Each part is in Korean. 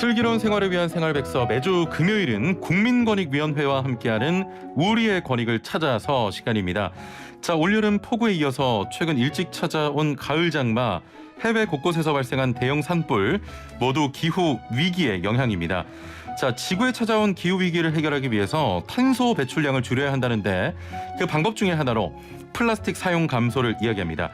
슬기로운 생활을 위한 생활백서 매주 금요일은 국민권익위원회와 함께하는 우리의 권익을 찾아서 시간입니다. 자, 올여름 폭우에 이어서 최근 일찍 찾아온 가을 장마, 해외 곳곳에서 발생한 대형 산불 모두 기후 위기의 영향입니다. 자, 지구에 찾아온 기후 위기를 해결하기 위해서 탄소 배출량을 줄여야 한다는데 그 방법 중에 하나로 플라스틱 사용 감소를 이야기합니다.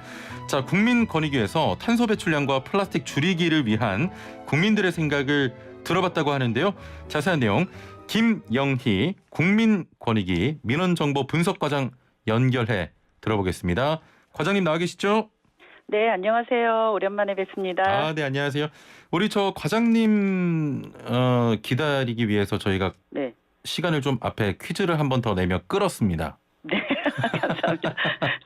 자, 국민권익위에서 탄소 배출량과 플라스틱 줄이기를 위한 국민들의 생각을 들어봤다고 하는데요. 자세한 내용 김영희 국민권익위 민원정보분석과장 연결해 들어보겠습니다. 과장님 나와 계시죠? 네, 안녕하세요. 오랜만에 뵙습니다. 네, 안녕하세요. 우리 저 과장님 기다리기 위해서 저희가 네. 시간을 좀 앞에 퀴즈를 한 번 더 내며 끌었습니다. 네, 감사합니다.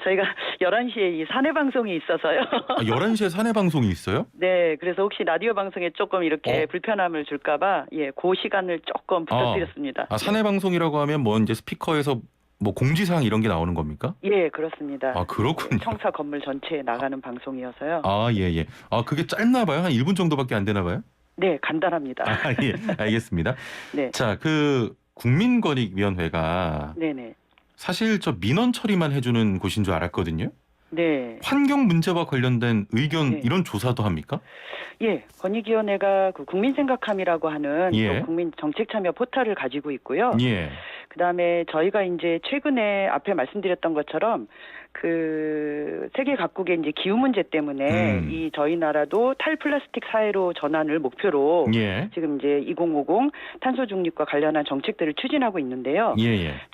저희가 11시에 이 사내 방송이 있어서요. 11시에 사내 방송이 있어요? 네, 그래서 혹시 라디오 방송에 조금 이렇게 불편함을 줄까봐 그 시간을 조금 부탁드렸습니다. 사내 방송이라고 하면 뭐 이제 스피커에서 뭐 공지사항 이런 게 나오는 겁니까? 예, 그렇습니다. 그렇군요. 청사 건물 전체에 나가는 방송이어서요. 예. 그게 짧나 봐요? 한 1분 정도밖에 안 되나 봐요? 네, 간단합니다. 예, 알겠습니다. 네. 자, 그 국민권익위원회가 네네. 사실 저 민원 처리만 해주는 곳인 줄 알았거든요. 네. 환경 문제와 관련된 의견 네. 이런 조사도 합니까? 예, 권익위원회가 그 국민생각함이라고 하는 또 국민 정책 참여 포털을 가지고 있고요. 예. 그다음에 저희가 이제 최근에 앞에 말씀드렸던 것처럼 그 세계 각국의 이제 기후 문제 때문에 이 저희 나라도 탈플라스틱 사회로 전환을 목표로 지금 이제 2050 탄소 중립과 관련한 정책들을 추진하고 있는데요.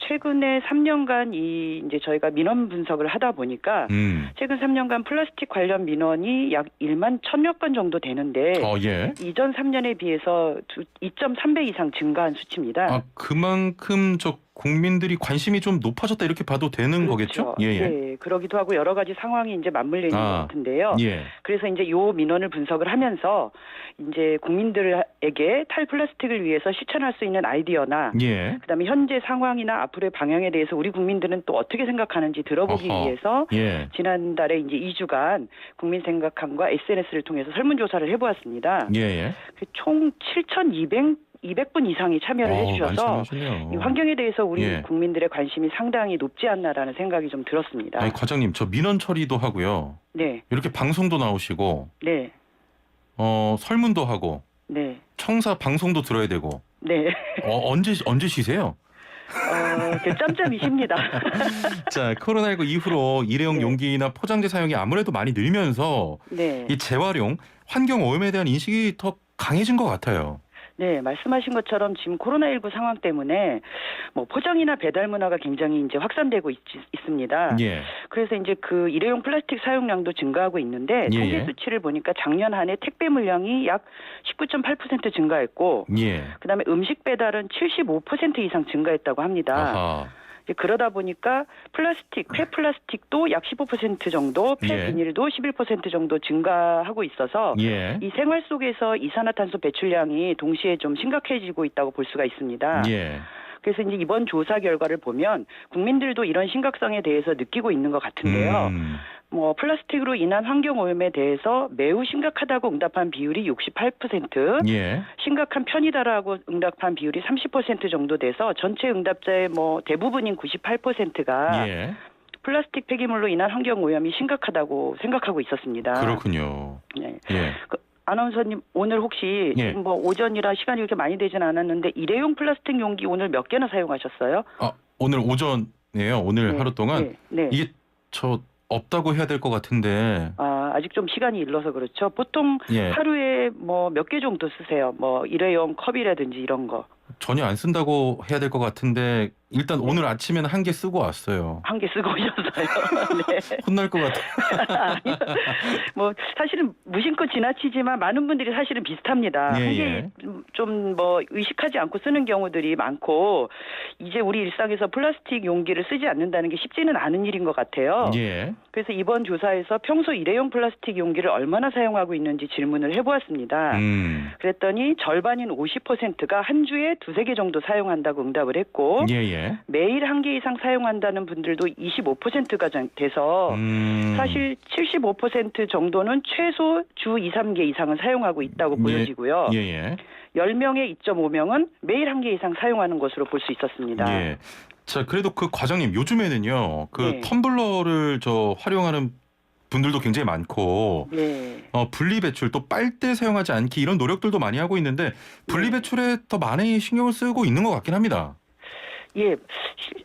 최근에 3년간 이제 저희가 민원 분석을 하다 보니까 최근 3년간 플라스틱 관련 민원이 약 1만 1,000여 건 정도 되는데 이전 3년에 비해서 2.3배 이상 증가한 수치입니다. 그만큼 저 국민들이 관심이 좀 높아졌다 이렇게 봐도 되는 거겠죠? 네, 그러기도 하고 여러 가지 상황이 이제 맞물려 있는 것 같은데요. 그래서 이제 요 민원을 분석을 하면서 이제 국민들에게 탈플라스틱을 위해서 실천할 수 있는 아이디어나 그다음에 현재 상황이나 앞으로의 방향에 대해서 우리 국민들은 또 어떻게 생각하는지 들어보기 위해서 지난달에 이제 2주간 국민생각함과 SNS를 통해서 설문조사를 해보았습니다. 총 7,200분 이상이 참여를 해주셔서 이 환경에 대해서 우리 국민들의 관심이 상당히 높지 않나라는 생각이 좀 들었습니다. 과장님, 저 민원 처리도 하고요. 네. 이렇게 방송도 나오시고, 네. 설문도 하고, 청사 방송도 들어야 되고. 네. 언제 쉬세요? 짬짬이십니다. 자, 코로나19 이후로 일회용 용기나 포장재 사용이 아무래도 많이 늘면서 이 재활용, 환경 오염에 대한 인식이 더 강해진 것 같아요. 네, 말씀하신 것처럼 지금 코로나19 상황 때문에 뭐 포장이나 배달 문화가 굉장히 이제 확산되고 있습니다. 그래서 이제 그 일회용 플라스틱 사용량도 증가하고 있는데 통계 수치를 보니까 작년 한 해 택배 물량이 약 19.8% 증가했고 그다음에 음식 배달은 75% 이상 증가했다고 합니다. 그러다 보니까 폐플라스틱도 약 15% 정도, 폐비닐도 11% 정도 증가하고 있어서 이 생활 속에서 이산화탄소 배출량이 동시에 좀 심각해지고 있다고 볼 수가 있습니다. 그래서 이제 이번 조사 결과를 보면 국민들도 이런 심각성에 대해서 느끼고 있는 것 같은데요. 뭐 플라스틱으로 인한 환경 오염에 대해서 매우 심각하다고 응답한 비율이 68%, 심각한 편이다라고 응답한 비율이 30% 정도 돼서 전체 응답자의 뭐 대부분인 98%가 플라스틱 폐기물로 인한 환경 오염이 심각하다고 생각하고 있었습니다. 그렇군요. 아나운서님, 오늘 혹시 뭐 오전이라 시간이 그렇게 많이 되진 않았는데 일회용 플라스틱 용기 오늘 몇 개나 사용하셨어요? 오늘 오전이에요. 오늘 하루 동안 이게 없다고 해야 될 것 같은데. 아직 좀 시간이 일러서 그렇죠. 보통 하루에 뭐 몇 개 정도 쓰세요? 뭐 일회용 컵이라든지 이런 거. 전혀 안 쓴다고 해야 될 것 같은데 일단 오늘 아침에는 1개 쓰고 왔어요. 1개 쓰고 오셨어요? 네. 혼날 것 같아요. 뭐 사실은 무심코 지나치지만 많은 분들이 사실은 비슷합니다. 1개 좀 뭐 의식하지 않고 쓰는 경우들이 많고 이제 우리 일상에서 플라스틱 용기를 쓰지 않는다는 게 쉽지는 않은 일인 것 같아요. 그래서 이번 조사에서 평소 일회용 플라스틱 용기를 얼마나 사용하고 있는지 질문을 해보았습니다. 그랬더니 절반인 50%가 한 주에 2-3개 정도 사용한다고 응답을 했고 예. 매일 한 개 이상 사용한다는 분들도 25%가 돼서 사실 75% 정도는 최소 주 2, 3개 이상은 사용하고 있다고 보여지고요. 예. 10명의 2.5명은 매일 한 개 이상 사용하는 것으로 볼 수 있었습니다. 예. 자, 그래도 그 과장님 요즘에는요. 그 네. 텀블러를 활용하는 분들도 굉장히 많고 네. 분리배출 또 빨대 사용하지 않기 이런 노력들도 많이 하고 있는데 분리배출에 더 많이 신경을 쓰고 있는 것 같긴 합니다. 예,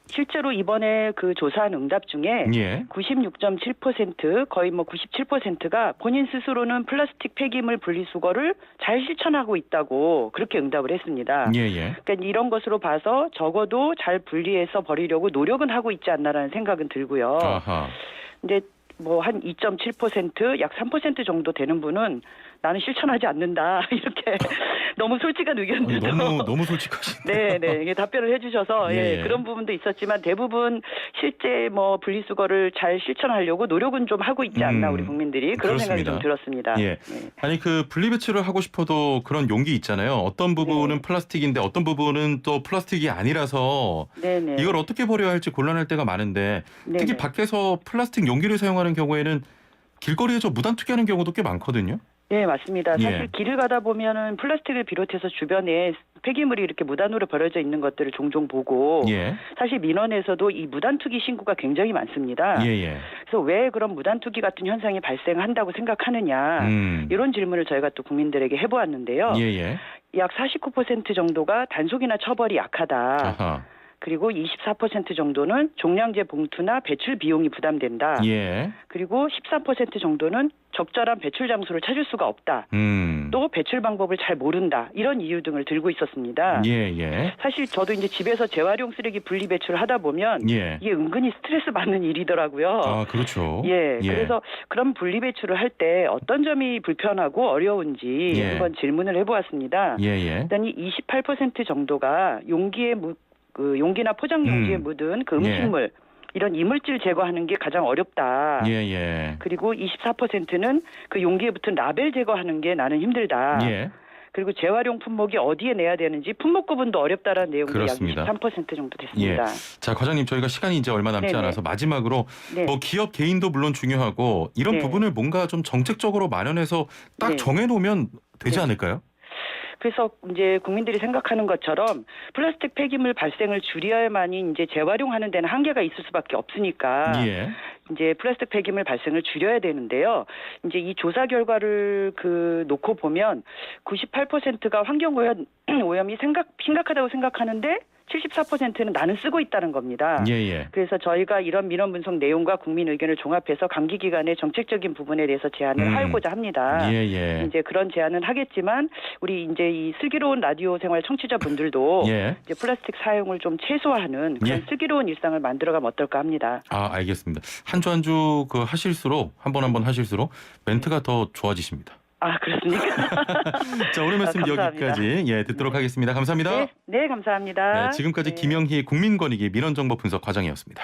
실제로 이번에 그 조사한 응답 중에 예. 96.7% 거의 뭐 97%가 본인 스스로는 플라스틱 폐기물 분리수거를 잘 실천하고 있다고 그렇게 응답을 했습니다. 예. 그러니까 이런 것으로 봐서 적어도 잘 분리해서 버리려고 노력은 하고 있지 않나라는 생각은 들고요. 아하. 근데 뭐 한 2.7%, 약 3% 정도 되는 분은 나는 실천하지 않는다 이렇게 너무 솔직한 의견들도 너무 솔직하신데. 네, 이게 답변을 해주셔서 예. 그런 부분도 있었지만 대부분 실제 뭐 분리수거를 잘 실천하려고 노력은 좀 하고 있지 않나 우리 국민들이 그런 그렇습니다. 생각이 좀 들었습니다. 예. 아니 그 분리배출을 하고 싶어도 그런 용기 있잖아요. 어떤 부분은 플라스틱인데 어떤 부분은 또 플라스틱이 아니라서 네네. 이걸 어떻게 버려야 할지 곤란할 때가 많은데 특히 네네. 밖에서 플라스틱 용기를 사용하는 경우에는 길거리에서 무단 투기하는 경우도 꽤 많거든요. 네, 맞습니다. 사실 예. 길을 가다 보면은 플라스틱을 비롯해서 주변에 폐기물이 이렇게 무단으로 버려져 있는 것들을 종종 보고 예. 사실 민원에서도 이 무단 투기 신고가 굉장히 많습니다. 예. 그래서 왜 그런 무단 투기 같은 현상이 발생한다고 생각하느냐 이런 질문을 저희가 또 국민들에게 해보았는데요. 예. 약 49% 정도가 단속이나 처벌이 약하다. 아하. 그리고 24% 정도는 종량제 봉투나 배출 비용이 부담된다. 예. 그리고 13% 정도는 적절한 배출 장소를 찾을 수가 없다. 또 배출 방법을 잘 모른다. 이런 이유 등을 들고 있었습니다. 예. 사실 저도 이제 집에서 재활용 쓰레기 분리 배출을 하다 보면 이게 은근히 스트레스 받는 일이더라고요. 아, 그렇죠. 예. 그래서 그런 분리 배출을 할 때 어떤 점이 불편하고 어려운지 한번 질문을 해보았습니다. 그랬더니 28% 정도가 용기나 포장 용기에 묻은 그 음식물 이런 이물질 제거하는 게 가장 어렵다. 그리고 24%는 그 용기에 붙은 라벨 제거하는 게 나는 힘들다. 그리고 재활용 품목이 어디에 내야 되는지 품목 구분도 어렵다라는 내용도 그렇습니다. 약 23% 정도 됐습니다. 자, 과장님 저희가 시간이 이제 얼마 남지 않아서 마지막으로 뭐 기업 개인도 물론 중요하고 이런 부분을 뭔가 좀 정책적으로 마련해서 딱 정해놓으면 되지 않을까요? 그래서 이제 국민들이 생각하는 것처럼 플라스틱 폐기물 발생을 줄여야만이 이제 재활용하는 데는 한계가 있을 수밖에 없으니까 이제 플라스틱 폐기물 발생을 줄여야 되는데요. 이제 이 조사 결과를 놓고 보면 98%가 환경 오염이 심각하다고 생각하는데 74%는 나는 쓰고 있다는 겁니다. 그래서 저희가 이런 민원 분석 내용과 국민 의견을 종합해서 감기 기간에 정책적인 부분에 대해서 제안을 하고자 합니다. 이제 그런 제안은 하겠지만 우리 이제 이 슬기로운 라디오 생활 청취자분들도 이제 플라스틱 사용을 좀 최소화하는 그런 슬기로운 일상을 만들어가면 어떨까 합니다. 아, 알겠습니다. 한 주 하실수록 한 번 하실수록 멘트가 더 좋아지십니다. 아, 그렇습니까? 자, 오늘 말씀 감사합니다. 여기까지 듣도록 하겠습니다. 감사합니다. 네, 감사합니다. 지금까지 김영희 국민권익위 민원정보 분석 과장이었습니다.